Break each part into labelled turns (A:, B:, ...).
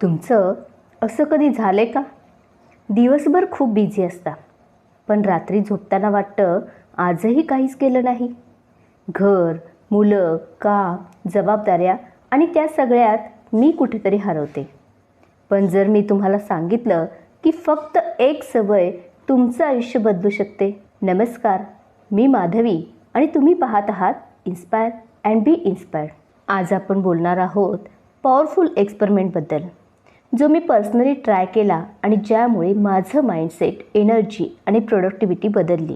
A: तुमचं असं कधी झालं आहे का? दिवसभर खूप बिझी असता, पण रात्री झोपताना वाटतं आजही काहीच केलं नाही. घर, मुलं, काम, जबाबदाऱ्या आणि त्या सगळ्यात मी कुठेतरी हरवते. पण जर मी तुम्हाला सांगितलं की फक्त एक सवय तुमचं आयुष्य बदलू शकते. नमस्कार, मी माधवी आणि तुम्ही पाहत आहात इन्स्पायर अँड बी इन्स्पायर्ड. आज आपण बोलणार आहोत पॉवरफुल एक्सपेरिमेंटबद्दल, जो मी पर्सनली ट्राय केला आणि ज्यामुळे माझं माइंडसेट, एनर्जी आणि प्रोडक्टिव्हिटी बदलली.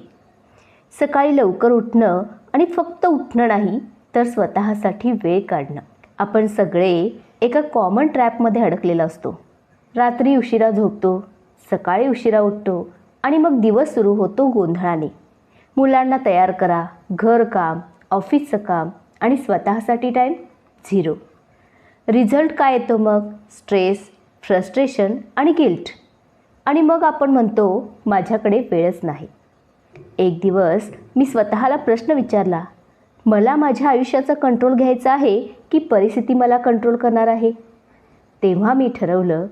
A: सकाळी लवकर उठणं आणि फक्त उठणं नाही तर स्वतःसाठी वेळ काढणं. आपण सगळे एका कॉमन ट्रॅपमध्ये अडकलेला असतो. रात्री उशिरा झोपतो, सकाळी उशिरा उठतो आणि मग दिवस सुरू होतो गोंधळाने. मुलांना तयार करा, घरकाम, ऑफिसचं काम आणि स्वतःसाठी टाईम झिरो. रिझल्ट काय येतो मग? स्ट्रेस, फ्रस्ट्रेशन आणि गिल्ट. आणि मग आपण म्हणतो माझ्याकडे वेळच नाही. एक दिवस मी स्वतःला प्रश्न विचारला, मला माझ्या आयुष्याचा कंट्रोल घ्यायचा आहे की परिस्थिती मला कंट्रोल करणार आहे? तेव्हा मी ठरवलं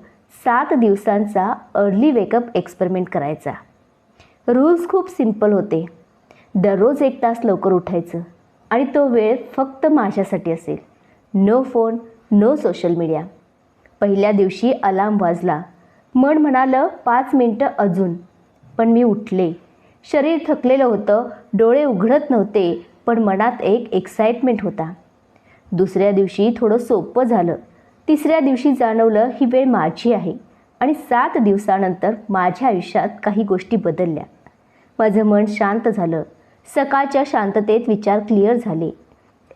A: 7 दिवसांचा अर्ली वेकअप एक्सपेरिमेंट करायचा. रूल्स खूप सिंपल होते. दररोज 1 तास लवकर उठायचं आणि तो वेळ फक्त माझ्यासाठी असेल. No phone, no social media. पहिल्या दिवशी अलार्म वाजला. मन म्हणालं 5 मिनटं अजून, पण मी उठले. शरीर थकलेलं होतं, डोळे उघडत नव्हते, पण मनात एक एक्साइटमेंट होता. दुसऱ्या दिवशी थोडं सोपं झालं. तिसऱ्या दिवशी जाणवलं ही वेळ माझी आहे. आणि 7 दिवसानंतर माझ्या आयुष्यात काही गोष्टी बदलल्या. माझं मन शांत झालं. सकाळच्या शांततेत विचार क्लिअर झाले.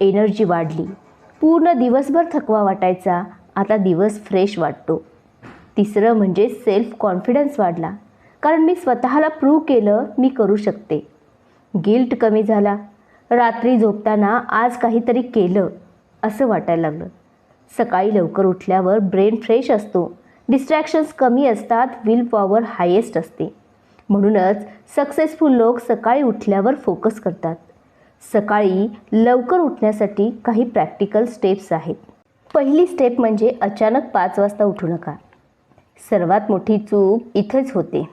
A: एनर्जी वाढली. पूर्ण दिवसभर थकवा वाटायचा, आता दिवस फ्रेश वाटतो. तिसरं म्हणजे सेल्फ कॉन्फिडन्स वाढला, कारण मी स्वतःला प्रूव्ह केलं मी करू शकते. गिल्ट कमी झाला. रात्री झोपताना आज काहीतरी केलं असं वाटायला लागलं. सकाळी लवकर उठल्यावर ब्रेन फ्रेश असतो, डिस्ट्रॅक्शन्स कमी असतात, विल पॉवर हायेस्ट असते. म्हणूनच सक्सेसफुल लोक सकाळी उठल्यावर फोकस करतात. सकाळी लवकर उठण्यासाठी काही प्रॅक्टिकल स्टेप्स आहेत. पहिली स्टेप म्हणजे अचानक 5 वाजता उठू नका. सर्वात मोठी चूक इथेच होते.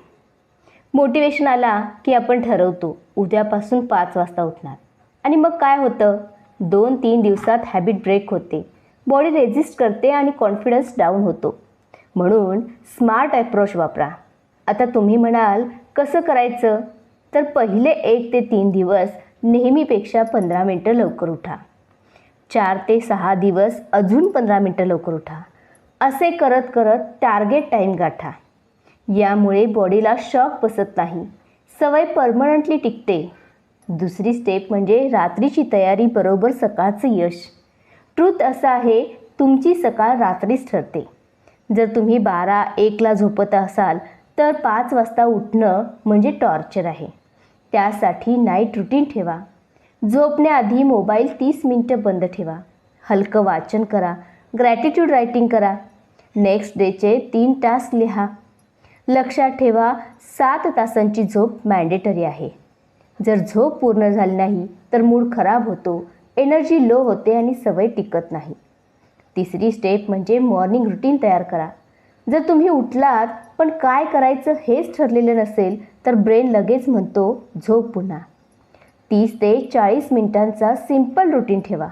A: मोटिवेशन आला की आपण ठरवतो उद्यापासून 5 वाजता उठणार, आणि मग काय होतं? 2-3 दिवसात हॅबिट ब्रेक होते, बॉडी रेजिस्ट करते आणि कॉन्फिडन्स डाऊन होतो. म्हणून स्मार्ट अप्रोच वापरा. आता तुम्ही म्हणाल कसं करायचं? तर पहिले 1 ते 3 दिवस नेहमीपेक्षा 15 मिनटं लवकर उठा. 4 ते 6 दिवस अजून 15 मिनटं लवकर उठा. असे करत करत टार्गेट टाईम गाठा. यामुळे बॉडीला शॉक बसत नाही, सवय परमनंटली टिकते. दुसरी स्टेप म्हणजे रात्रीची तयारी बरोबर सकाळचं यश. ट्रूथ असं आहे, तुमची सकाळ रात्रीच ठरते. जर तुम्ही 12-1ला झोपत असाल तर 5 वाजता उठणं म्हणजे टॉर्चर आहे. त्यासाठी नाईट रुटीन ठेवा. झोपण्याआधी मोबाईल 30 मिनटं बंद ठेवा. हलकं वाचन करा, ग्रॅटिट्यूड रायटिंग करा. नेक्स्ट डेचे 3 टास्क लिहा. लक्षात ठेवा, 7 तासांची झोप मॅन्डेटरी आहे. जर झोप पूर्ण झाली नाही तर मूड खराब होतो, एनर्जी लो होते आणि सवय टिकत नाही. तिसरी स्टेप म्हणजे मॉर्निंग रुटीन तयार करा. जर तुम्ही उठलात पण काय करायचं हेच ठरलेलं नसेल तर ब्रेन लगेच म्हणतो झोप पुन्हा. 30 ते 40 मिनिटांचा सिंपल रुटीन ठेवा.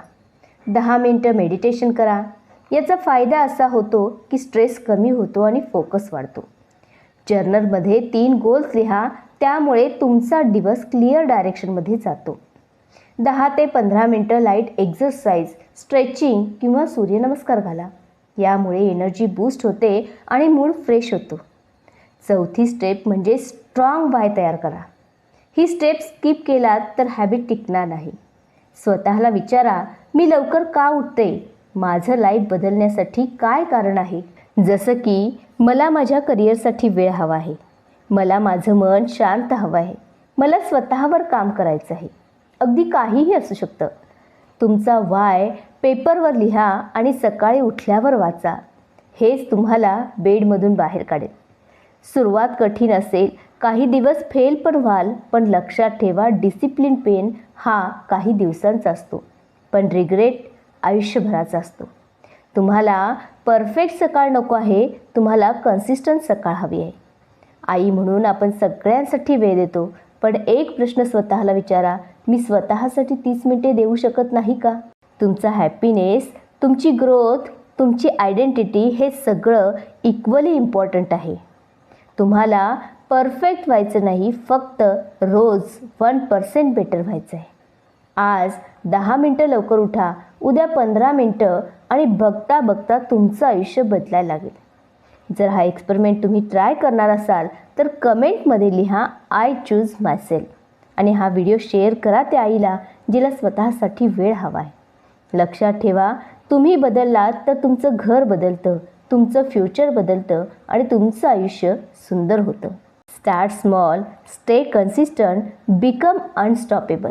A: 10 मिनटं मेडिटेशन करा. याचा फायदा असा होतो की स्ट्रेस कमी होतो आणि फोकस वाढतो. जर्नलमध्ये 3 गोल्स लिहा, त्यामुळे तुमचा दिवस क्लिअर डायरेक्शनमध्ये जातो. 10 ते 15 मिनटं लाईट एक्झरसाइज, स्ट्रेचिंग किंवा सूर्यनमस्कार घाला. यामुळे एनर्जी बूस्ट होते आणि मूड फ्रेश होतो. चौथी स्टेप म्हणजे स्ट्रॉंग वाय तयार करा. ही स्टेप स्किप केलात तर हॅबिट टिकणार नाही. स्वतःला विचारा, मी लवकर का उठते? माझं लाईफ बदलण्यासाठी काय कारण आहे? जसं की मला माझ्या करिअरसाठी वेळ हवा आहे, मला माझं मन शांत हवं आहे, मला स्वतःवर काम करायचं आहे. अगदी काहीही असू शकतं. तुमचा वाय पेपरवर लिहा आणि सकाळी उठल्यावर वाचा. हेच तुम्हाला बेडमधून बाहेर काढेल. सुरुवात कठीण असेल, काही दिवस फेल पण व्हाल, पण लक्षात ठेवा, डिसिप्लिन पेन हा काही दिवसांचा असतो, पण रिग्रेट आयुष्यभराचा असतो. तुम्हाला परफेक्ट सकाळ नको आहे, तुम्हाला कन्सिस्टंट सकाळ हवी आहे. आई म्हणून आपण सगळ्यांसाठी वेळ देतो, पण एक प्रश्न स्वतःला विचारा, मी स्वतःसाठी 30 मिनिटे देऊ शकत नाही का? तुमचा हॅपीनेस, तुमची ग्रोथ, तुमची आयडेंटिटी हे सगळं इक्वली इम्पॉर्टंट आहे. तुम्हाला परफेक्ट व्हायचं नाही, फक्त रोज 1% बेटर व्हायचं आहे. आज 10 मिनटं लवकर उठा, उद्या 15 मिनटं आणि बघता बघता तुमचं आयुष्य बदलायला लागेल. जर हा एक्सपेरिमेंट तुम्ही ट्राय करणार असाल तर कमेंटमध्ये लिहा आय चूज मायसेल्फ आणि हा व्हिडिओ शेअर करा त्या आईला जिला स्वतःसाठी वेळ हवा आहे. लक्षात ठेवा, तुम्ही बदललात तर तुमचं घर बदलतं, तुमचं फ्युचर बदलतं आणि तुमचं आयुष्य सुंदर होतं. Start small, stay consistent, become unstoppable.